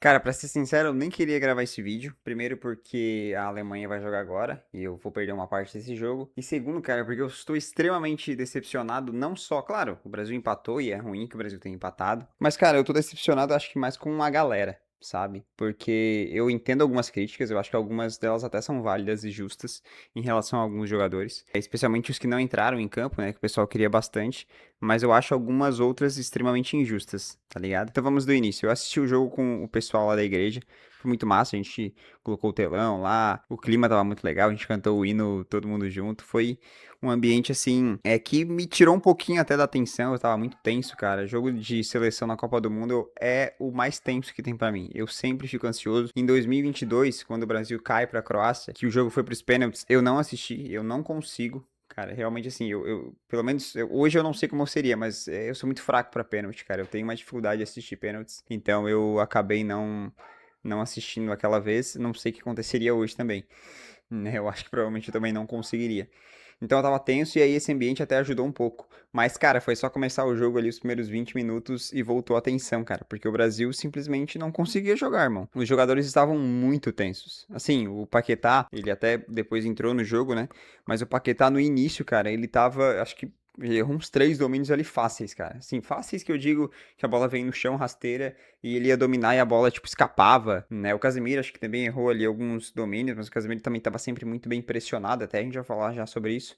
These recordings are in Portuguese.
Cara, pra ser sincero, eu nem queria gravar esse vídeo. Primeiro porque a Alemanha vai jogar agora e eu vou perder uma parte desse jogo. E segundo, cara, porque eu estou extremamente decepcionado, não só, claro, o Brasil empatou e é ruim que o Brasil tenha empatado. Mas, cara, eu tô decepcionado acho que mais com a galera, sabe? Porque eu entendo algumas críticas, eu acho que algumas delas até são válidas e justas em relação a alguns jogadores. Especialmente os que não entraram em campo, né? Que o pessoal queria bastante. Mas eu acho algumas outras extremamente injustas, tá ligado? Então vamos do início. Eu assisti o jogo com o pessoal lá da igreja, foi muito massa, a gente colocou o telão lá, o clima tava muito legal, a gente cantou o hino todo mundo junto, foi um ambiente assim, que me tirou um pouquinho até da tensão, eu tava muito tenso, cara. Jogo de seleção na Copa do Mundo é o mais tenso que tem pra mim. Eu sempre fico ansioso. Em 2022, quando o Brasil cai pra Croácia, que o jogo foi pros pênaltis, eu não assisti, eu não consigo. Cara, realmente assim, pelo menos hoje eu não sei como eu seria, mas eu sou muito fraco pra pênalti, cara. Eu tenho uma dificuldade de assistir pênaltis, então eu acabei não assistindo aquela vez. Não sei o que aconteceria hoje também, né? Eu acho que provavelmente eu também não conseguiria. Então eu tava tenso e aí esse ambiente até ajudou um pouco. Mas, cara, foi só começar o jogo ali, os primeiros 20 minutos, e voltou a tensão, cara. Porque o Brasil simplesmente não conseguia jogar, irmão. Os jogadores estavam muito tensos. Assim, o Paquetá, ele até depois entrou no jogo, né? Mas o Paquetá no início, cara, ele tava, acho que. Ele errou uns 3 domínios ali fáceis, cara. Assim, fáceis que eu digo que a bola vem no chão rasteira e ele ia dominar e a bola, tipo, escapava, né? O Casemiro acho que também errou ali alguns domínios, mas o Casemiro também estava sempre muito bem pressionado, até a gente vai falar já sobre isso.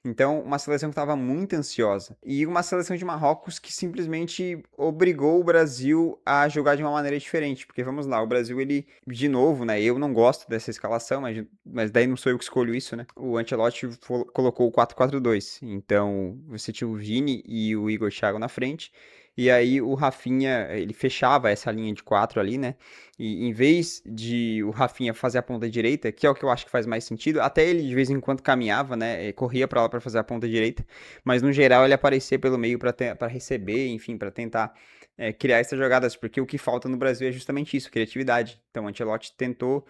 Então, uma seleção que estava muito ansiosa. E uma seleção de Marrocos que simplesmente obrigou o Brasil a jogar de uma maneira diferente. Porque vamos lá, o Brasil, ele, de novo, né? Eu não gosto dessa escalação, mas daí não sou eu que escolho isso, né? O Ancelotti colocou o 4-4-2. Então, você tinha o Vini e o Igor Thiago na frente. E aí o Rafinha, ele fechava essa linha de quatro ali, né? E em vez de o Rafinha fazer a ponta direita, que é o que eu acho que faz mais sentido, até ele de vez em quando caminhava, né? Corria pra lá pra fazer a ponta direita, mas no geral ele aparecia pelo meio pra receber, enfim, pra tentar criar essas jogadas, porque o que falta no Brasil é justamente isso, criatividade. Então o Ancelotti tentou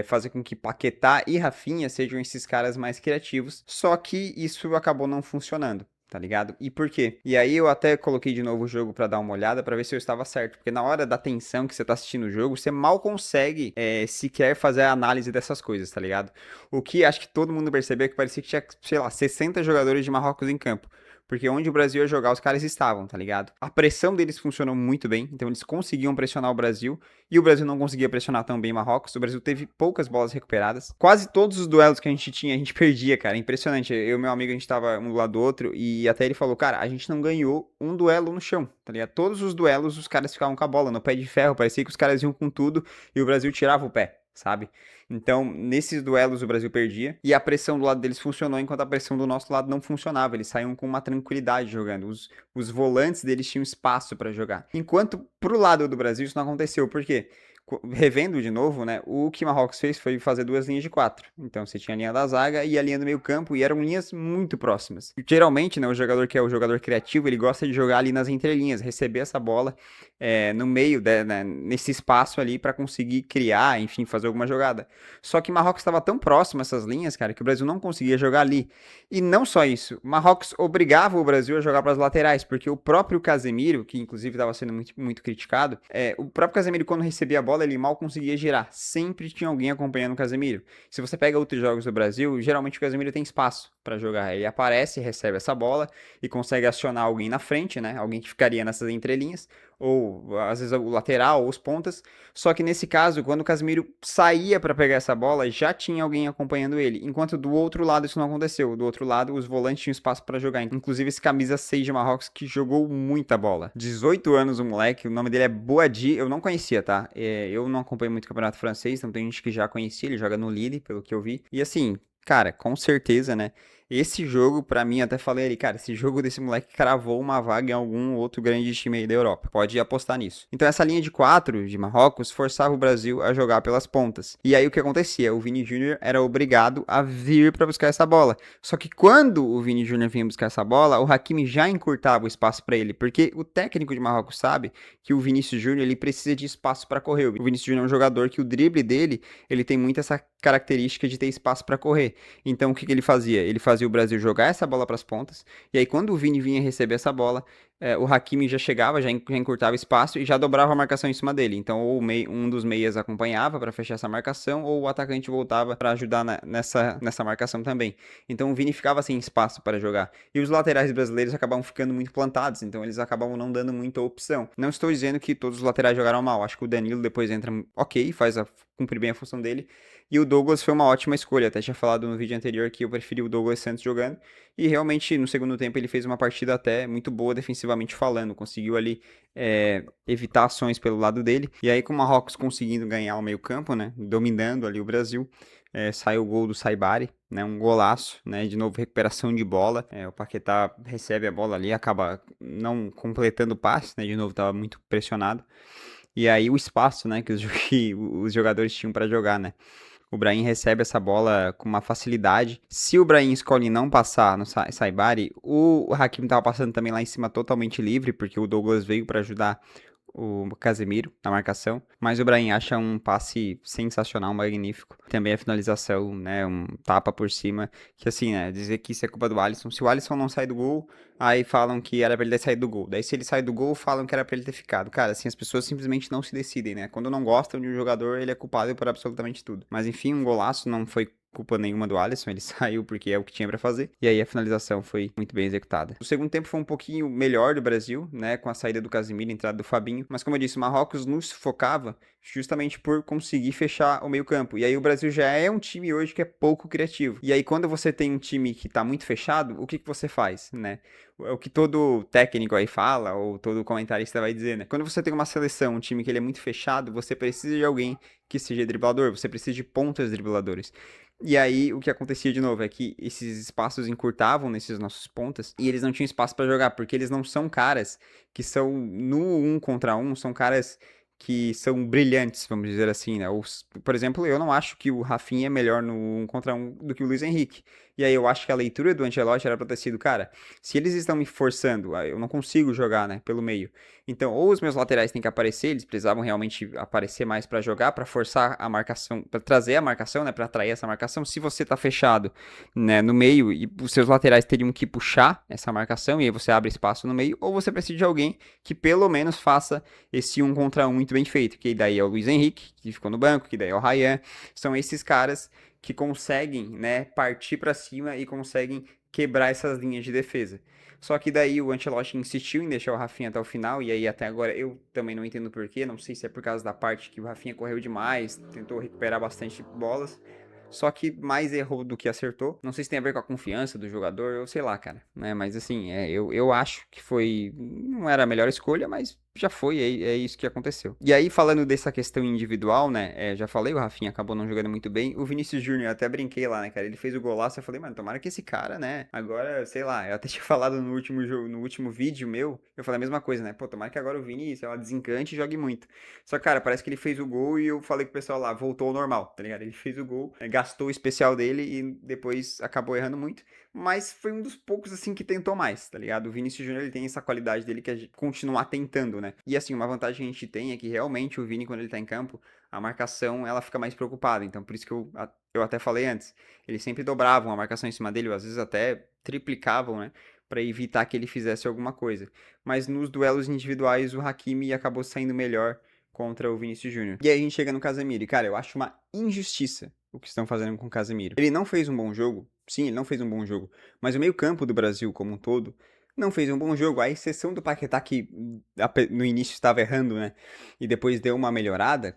fazer com que Paquetá e Rafinha sejam esses caras mais criativos, só que isso acabou não funcionando. Tá ligado? E por quê? E aí eu até coloquei de novo o jogo pra dar uma olhada pra ver se eu estava certo, porque na hora da tensão que você tá assistindo o jogo, você mal consegue sequer fazer a análise dessas coisas, tá ligado? O que acho que todo mundo percebeu é que parecia que tinha, sei lá, 60 jogadores de Marrocos em campo. Porque onde o Brasil ia jogar, os caras estavam, tá ligado? A pressão deles funcionou muito bem, então eles conseguiam pressionar o Brasil, e o Brasil não conseguia pressionar tão bem Marrocos. O Brasil teve poucas bolas recuperadas. Quase todos os duelos que a gente tinha, a gente perdia, cara. Impressionante. Eu e meu amigo, a gente tava um do lado do outro, e até ele falou, cara, a gente não ganhou um duelo no chão, tá ligado? Todos os duelos, os caras ficavam com a bola no pé de ferro, parecia que os caras iam com tudo, e o Brasil tirava o pé, sabe? Então, nesses duelos o Brasil perdia e a pressão do lado deles funcionou enquanto a pressão do nosso lado não funcionava. Eles saíam com uma tranquilidade jogando. Os volantes deles tinham espaço para jogar. Enquanto pro lado do Brasil isso não aconteceu. Por quê? Revendo de novo, né? O que Marrocos fez foi fazer duas linhas de quatro. Então você tinha a linha da zaga e a linha do meio campo e eram linhas muito próximas. E, geralmente, né? O jogador que é o jogador criativo, ele gosta de jogar ali nas entrelinhas, receber essa bola no meio, né, nesse espaço ali para conseguir criar, enfim, fazer alguma jogada. Só que Marrocos estava tão próximo a essas linhas, cara, que o Brasil não conseguia jogar ali. E não só isso, Marrocos obrigava o Brasil a jogar para as laterais, porque o próprio Casemiro, que inclusive estava sendo muito, muito criticado, o próprio Casemiro, quando recebia a bola, ele mal conseguia girar. Sempre tinha alguém acompanhando o Casemiro. Se você pega outros jogos do Brasil, geralmente o Casemiro tem espaço para jogar. Ele aparece, recebe essa bola e consegue acionar alguém na frente, né? Alguém que ficaria nessas entrelinhas, ou às vezes o lateral ou os pontas. Só que nesse caso, quando o Casemiro saía para pegar essa bola, já tinha alguém acompanhando ele. Enquanto do outro lado isso não aconteceu. Do outro lado, os volantes tinham espaço para jogar. Inclusive esse camisa 6 de Marrocos que jogou muita bola. 18 anos o moleque, o nome dele é Boadi. Eu não conhecia, tá? Eu não acompanho muito o campeonato francês, então tem gente que já conhecia. Ele joga no Lille, pelo que eu vi. E assim, cara, com certeza, né? Esse jogo, pra mim, até falei ali, cara, esse jogo desse moleque cravou uma vaga em algum outro grande time aí da Europa. Pode apostar nisso. Então, essa linha de quatro de Marrocos forçava o Brasil a jogar pelas pontas. E aí, o que acontecia? O Vini Júnior era obrigado a vir pra buscar essa bola. Só que quando o Vini Júnior vinha buscar essa bola, o Hakimi já encurtava o espaço pra ele. Porque o técnico de Marrocos sabe que o Vinícius Júnior, ele precisa de espaço pra correr. O Vinícius Júnior é um jogador que o drible dele, ele tem muito essa característica de ter espaço pra correr. Então o que ele fazia? Ele fazia o Brasil jogar essa bola para as pontas, e aí quando o Vini vinha receber essa bola, o Hakimi já chegava, já encurtava espaço e já dobrava a marcação em cima dele. Então, ou um dos meias acompanhava para fechar essa marcação, ou o atacante voltava para ajudar nessa marcação também. Então, o Vini ficava sem espaço para jogar. E os laterais brasileiros acabavam ficando muito plantados, então eles acabavam não dando muita opção. Não estou dizendo que todos os laterais jogaram mal, acho que o Danilo depois entra ok, cumprir bem a função dele. E o Douglas foi uma ótima escolha. Até tinha falado no vídeo anterior que eu preferi o Douglas Santos jogando. E realmente, no segundo tempo, ele fez uma partida até muito boa defensivamente falando. Conseguiu ali evitar ações pelo lado dele. E aí, com o Marrocos conseguindo ganhar o meio-campo, né? Dominando ali o Brasil. Sai o gol do Saibari, né? Um golaço, né? De novo, recuperação de bola. O Paquetá recebe a bola ali, acaba não completando o passe, né? De novo, estava muito pressionado. E aí o espaço, né, que os jogadores tinham para jogar, né? O Brahim recebe essa bola com uma facilidade. Se o Brahim escolhe não passar no Saibari, o Hakimi tava passando também lá em cima totalmente livre, porque o Douglas veio para ajudar o Casemiro na marcação, mas o Brahim acha um passe sensacional, magnífico. Também a finalização, né, um tapa por cima, que assim, né, dizer que isso é culpa do Alisson. Se o Alisson não sai do gol, aí falam que era pra ele ter saído do gol. Daí se ele sai do gol, falam que era pra ele ter ficado. Cara, assim, as pessoas simplesmente não se decidem, né? Quando não gostam de um jogador, ele é culpado por absolutamente tudo. Mas enfim, um golaço, não foi culpa nenhuma do Alisson, ele saiu porque é o que tinha para fazer, e aí a finalização foi muito bem executada. O segundo tempo foi um pouquinho melhor do Brasil, né, com a saída do Casemiro, a entrada do Fabinho, mas como eu disse, o Marrocos nos focava justamente por conseguir fechar o meio campo, e aí o Brasil já é um time hoje que é pouco criativo, e aí quando você tem um time que tá muito fechado, o que você faz, né? É o que todo técnico aí fala, ou todo comentarista vai dizer, né? Quando você tem uma seleção, um time que ele é muito fechado, você precisa de alguém que seja driblador, você precisa de pontas dribladores. E aí, o que acontecia de novo é que esses espaços encurtavam nesses nossos pontas e eles não tinham espaço para jogar, porque eles não são caras que são no um contra um, são caras que são brilhantes, vamos dizer assim, né? Por exemplo, eu não acho que o Rafinha é melhor no um contra um do que o Luiz Henrique. E aí eu acho que a leitura do Ancelotti era pra ter sido, cara, se eles estão me forçando, eu não consigo jogar, né, pelo meio. Então, ou os meus laterais têm que aparecer, eles precisavam realmente aparecer mais para jogar, para forçar a marcação, para trazer a marcação, né, para atrair essa marcação. Se você tá fechado, né, no meio e os seus laterais teriam que puxar essa marcação e aí você abre espaço no meio, ou você precisa de alguém que pelo menos faça esse um contra um muito bem feito, que daí é o Luiz Henrique, que ficou no banco, que daí é o Ryan. São esses caras que conseguem, né, partir para cima e conseguem quebrar essas linhas de defesa. Só que daí o Ancelotti insistiu em deixar o Rafinha até o final, e aí até agora eu também não entendo porquê, não sei se é por causa da parte que o Rafinha correu demais, tentou recuperar bastante bolas, só que mais errou do que acertou. Não sei se tem a ver com a confiança do jogador, ou sei lá, cara, né? Mas assim, eu acho que foi. Não era a melhor escolha, mas já foi, é isso que aconteceu. E aí, falando dessa questão individual, né? Já falei, o Rafinha acabou não jogando muito bem. O Vinícius Júnior, até brinquei lá, né, cara? Ele fez o golaço, eu falei, mano, tomara que esse cara, né? Agora, sei lá, eu até tinha falado no último jogo, no último vídeo meu, eu falei a mesma coisa, né? Pô, tomara que agora o Vini, sei lá, desencante e jogue muito. Só que, cara, parece que ele fez o gol e eu falei com o pessoal lá, voltou ao normal, tá ligado? Ele fez o gol, gastou o especial dele e depois acabou errando muito. Mas foi um dos poucos, assim, que tentou mais, tá ligado? O Vinícius Júnior, ele tem essa qualidade dele que é de continuar tentando, né? E assim, uma vantagem que a gente tem é que realmente o Vini, quando ele tá em campo, a marcação, ela fica mais preocupada. Então, por isso que eu até falei antes, eles sempre dobravam a marcação em cima dele, ou às vezes até triplicavam, né? Pra evitar que ele fizesse alguma coisa. Mas nos duelos individuais, o Hakimi acabou saindo melhor contra o Vinícius Júnior. E aí a gente chega no Casemiro. E, cara, eu acho uma injustiça o que estão fazendo com o Casemiro. Ele não fez um bom jogo. Sim, ele não fez um bom jogo. Mas o meio-campo do Brasil como um todo não fez um bom jogo. A exceção do Paquetá, que no início estava errando, né? E depois deu uma melhorada,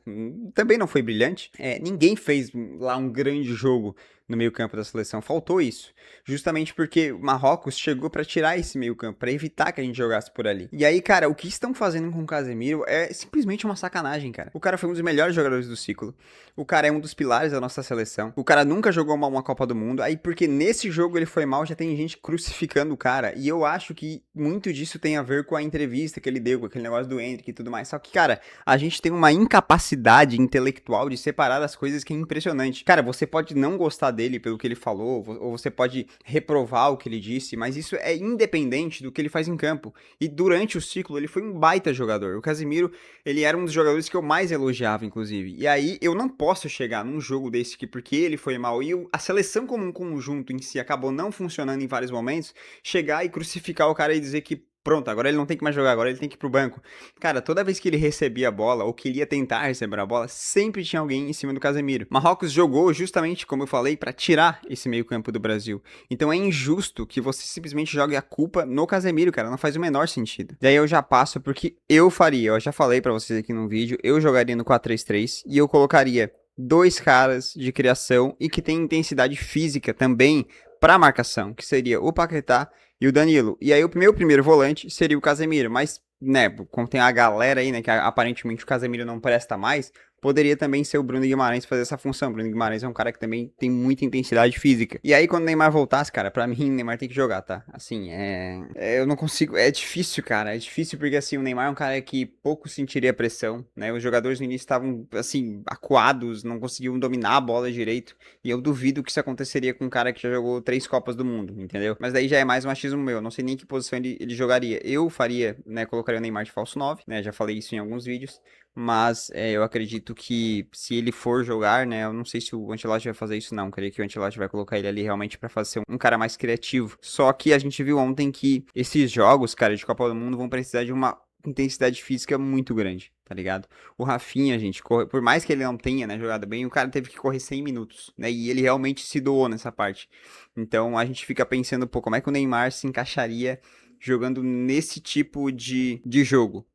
também não foi brilhante. Ninguém fez lá um grande jogo no meio-campo da seleção. Faltou isso. Justamente porque o Marrocos chegou para tirar esse meio-campo, para evitar que a gente jogasse por ali. E aí, cara, o que estão fazendo com o Casemiro é simplesmente uma sacanagem, cara. O cara foi um dos melhores jogadores do ciclo. O cara é um dos pilares da nossa seleção. O cara nunca jogou uma Copa do Mundo. Aí, porque nesse jogo ele foi mal, já tem gente crucificando o cara. E eu acho que muito disso tem a ver com a entrevista que ele deu, com aquele negócio do Endrick e tudo mais. Só que, cara, a gente tem uma incapacidade intelectual de separar as coisas que é impressionante. Cara, você pode não gostar dele pelo que ele falou, ou você pode reprovar o que ele disse, mas isso é independente do que ele faz em campo. E durante o ciclo, ele foi um baita jogador. O Casemiro, ele era um dos jogadores que eu mais elogiava, inclusive. E aí, eu não posso chegar num jogo desse aqui porque ele foi mal e a seleção como um conjunto em si acabou não funcionando em vários momentos, chegar e crucificar o cara e dizer que pronto, agora ele não tem que mais jogar, agora ele tem que ir pro banco. Cara, toda vez que ele recebia a bola, ou que ele ia tentar receber a bola, sempre tinha alguém em cima do Casemiro. Marrocos jogou justamente, como eu falei, pra tirar esse meio campo do Brasil. Então é injusto que você simplesmente jogue a culpa no Casemiro, cara, não faz o menor sentido. Daí eu já passo porque eu faria, eu já falei pra vocês aqui no vídeo, eu jogaria no 4-3-3 e eu colocaria dois caras de criação e que tem intensidade física também para marcação, que seria o Paquetá e o Danilo. E aí o meu primeiro volante seria o Casemiro, mas, né, como tem a galera aí, né, que aparentemente o Casemiro não presta mais, poderia também ser o Bruno Guimarães fazer essa função. O Bruno Guimarães é um cara que também tem muita intensidade física. E aí, quando o Neymar voltasse, cara, pra mim, o Neymar tem que jogar, tá? Assim, eu não consigo... É difícil, cara. É difícil porque, assim, o Neymar é um cara que pouco sentiria pressão, né? Os jogadores no início estavam, assim, acuados, não conseguiam dominar a bola direito. E eu duvido que isso aconteceria com um cara que já jogou 3 Copas do Mundo, entendeu? Mas daí já é mais um achismo meu. Não sei nem que posição ele jogaria. Eu faria, né? Colocaria o Neymar de falso 9, né? Já falei isso em alguns vídeos. Mas eu acredito que se ele for jogar, né, eu não sei se o Ancelotti vai fazer isso não, eu creio que o Ancelotti vai colocar ele ali realmente pra fazer um cara mais criativo. Só que a gente viu ontem que esses jogos, cara, de Copa do Mundo vão precisar de uma intensidade física muito grande, tá ligado? O Rafinha, gente, por mais que ele não tenha, né, jogado bem, o cara teve que correr 100 minutos, né, e ele realmente se doou nessa parte. Então a gente fica pensando, pô, como é que o Neymar se encaixaria jogando nesse tipo de jogo?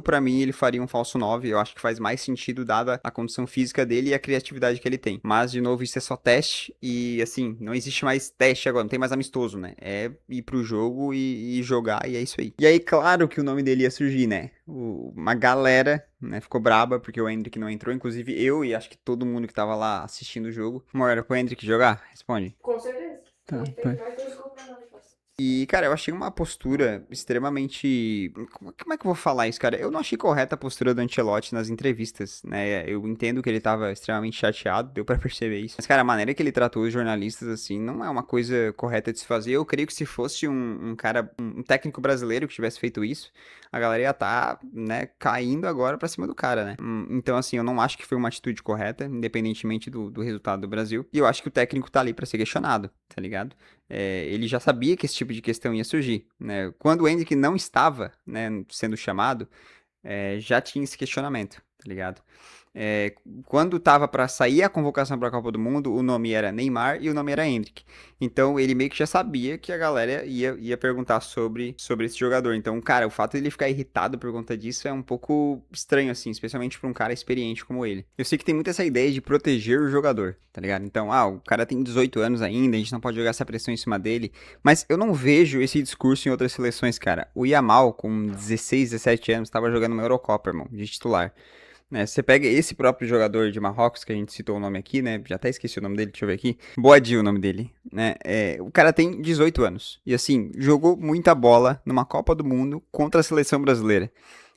Pra mim, ele faria um falso 9. Eu acho que faz mais sentido, dada a condição física dele e a criatividade que ele tem. Mas, de novo, isso é só teste. E, assim, não existe mais teste agora. Não tem mais amistoso, né? É ir pro jogo e jogar. E é isso aí. E aí, claro que o nome dele ia surgir, né? Uma galera, né? Ficou braba porque o Endrick não entrou. Inclusive, eu e acho que todo mundo que tava lá assistindo o jogo. Amor, era pro Endrick jogar? Responde. Com certeza. Tá, Ele fez mais 2 gols pra nós. e, cara, eu achei uma postura extremamente. Como é que eu vou falar isso, cara? Eu não achei correta a postura do Ancelotti nas entrevistas, né? Eu entendo que ele tava extremamente chateado, deu pra perceber isso. Mas, cara, a maneira que ele tratou os jornalistas, assim, não é uma coisa correta de se fazer. Eu creio que se fosse um cara, um técnico brasileiro que tivesse feito isso, a galera ia estar, né, caindo agora pra cima do cara, né? Então, assim, eu não acho que foi uma atitude correta, independentemente do resultado do Brasil. E eu acho que o técnico tá ali pra ser questionado, tá ligado? Ele já sabia que esse tipo de questão ia surgir, né? Quando o Endrick não estava, né, sendo chamado, já tinha esse questionamento, tá ligado? É, quando tava pra sair a convocação pra Copa do Mundo, o nome era Neymar e o nome era Endrick. Então ele meio que já sabia que a galera ia perguntar sobre esse jogador. Então, cara, o fato de ele ficar irritado por conta disso é um pouco estranho, assim, especialmente pra um cara experiente como ele. Eu sei que tem muito essa ideia de proteger o jogador, tá ligado? Então, o cara tem 18 anos ainda, a gente não pode jogar essa pressão em cima dele. Mas eu não vejo esse discurso em outras seleções, cara. O Yamal, com 16, 17 anos, tava jogando uma Eurocopa, irmão, de titular. Né, você pega esse próprio jogador de Marrocos, que a gente citou o nome aqui, né? Já até esqueci o nome dele, deixa eu ver aqui. Boadi, o nome dele, né? O cara tem 18 anos. E assim, jogou muita bola numa Copa do Mundo contra a seleção brasileira.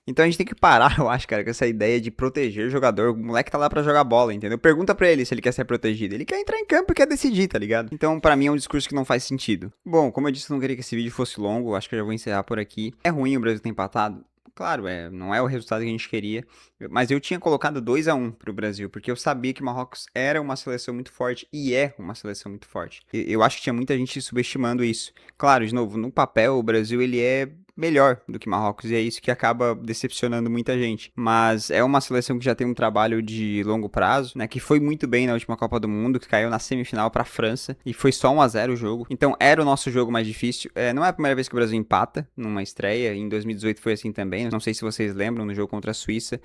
Então a gente tem que parar, eu acho, cara, com essa ideia de proteger o jogador. O moleque tá lá pra jogar bola, entendeu? Pergunta pra ele se ele quer ser protegido. Ele quer entrar em campo e quer decidir, tá ligado? Então, pra mim, é um discurso que não faz sentido. Bom, como eu disse, eu não queria que esse vídeo fosse longo. Acho que eu já vou encerrar por aqui. É ruim o Brasil ter empatado? Claro, não é o resultado que a gente queria, mas eu tinha colocado 2-1 pro Brasil, porque eu sabia que o Marrocos era uma seleção muito forte e é uma seleção muito forte. Eu acho que tinha muita gente subestimando isso. Claro, de novo, no papel o Brasil ele é melhor do que Marrocos e é isso que acaba decepcionando muita gente. Mas é uma seleção que já tem um trabalho de longo prazo, né, que foi muito bem na última Copa do Mundo, que caiu na semifinal para a França e foi só 1-0 o jogo. Então era o nosso jogo mais difícil. Não é a primeira vez que o Brasil empata numa estreia, em 2018 foi assim também. Não sei se vocês lembram no jogo contra a Suíça.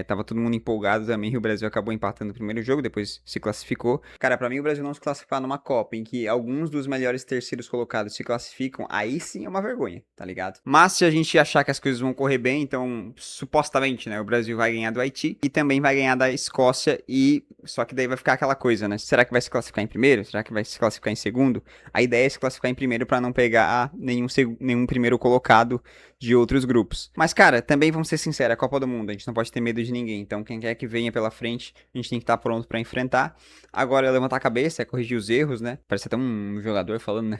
Tava todo mundo empolgado também e o Brasil acabou empatando o primeiro jogo, depois se classificou. Cara, pra mim o Brasil não se classificar numa Copa em que alguns dos melhores terceiros colocados se classificam, aí sim é uma vergonha, tá ligado? Mas se a gente achar que as coisas vão correr bem, então supostamente, né, o Brasil vai ganhar do Haiti e também vai ganhar da Escócia e só que daí vai ficar aquela coisa, né? Será que vai se classificar em primeiro? Será que vai se classificar em segundo? A ideia é se classificar em primeiro pra não pegar nenhum primeiro colocado de outros grupos. Mas, cara, também vamos ser sinceros, a Copa do Mundo, a gente não pode ter medo de ninguém. Então, quem quer que venha pela frente, a gente tem que estar pronto pra enfrentar. Agora, é levantar a cabeça, é corrigir os erros, né? Parece até um jogador falando, né?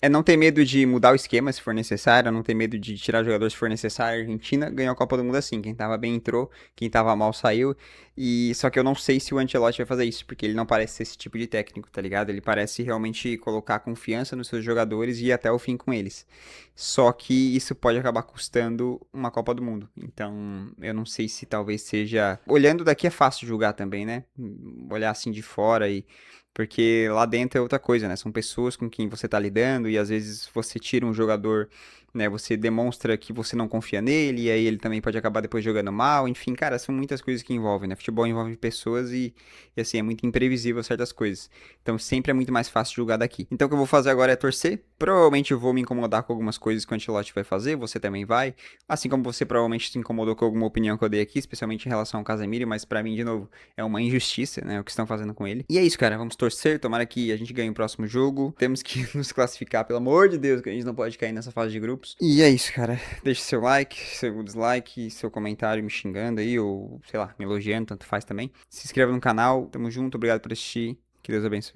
É não ter medo de mudar o esquema se for necessário, não ter medo de tirar jogador se for necessário. A Argentina ganhou a Copa do Mundo assim. Quem tava bem entrou, quem tava mal saiu. E só que eu não sei se o Ancelotti vai fazer isso, porque ele não parece ser esse tipo de técnico, tá ligado? Ele parece realmente colocar confiança nos seus jogadores e ir até o fim com eles. Só que isso pode acabar custando uma Copa do Mundo. Então, eu não sei se talvez seja. Olhando daqui é fácil julgar também, né? Olhar assim de fora e. Porque lá dentro é outra coisa, né? São pessoas com quem você tá lidando e às vezes você tira um jogador, né? Você demonstra que você não confia nele, e aí ele também pode acabar depois jogando mal. Enfim, cara, são muitas coisas que envolvem, né? Futebol envolve pessoas e assim, é muito imprevisível certas coisas. Então sempre é muito mais fácil julgar daqui. Então o que eu vou fazer agora é torcer. Provavelmente eu vou me incomodar com algumas coisas que o Ancelotti vai fazer, você também vai. Assim como você provavelmente se incomodou com alguma opinião que eu dei aqui, especialmente em relação ao Casemiro, mas pra mim, de novo, é uma injustiça, né? O que estão fazendo com ele. E é isso, cara. Vamos torcer. Tomara que a gente ganhe o próximo jogo. Temos que nos classificar, pelo amor de Deus, que a gente não pode cair nessa fase de grupos. E é isso, cara. Deixe seu like, seu dislike, seu comentário me xingando aí, ou sei lá, me elogiando, tanto faz também. Se inscreva no canal. Tamo junto. Obrigado por assistir. Que Deus abençoe.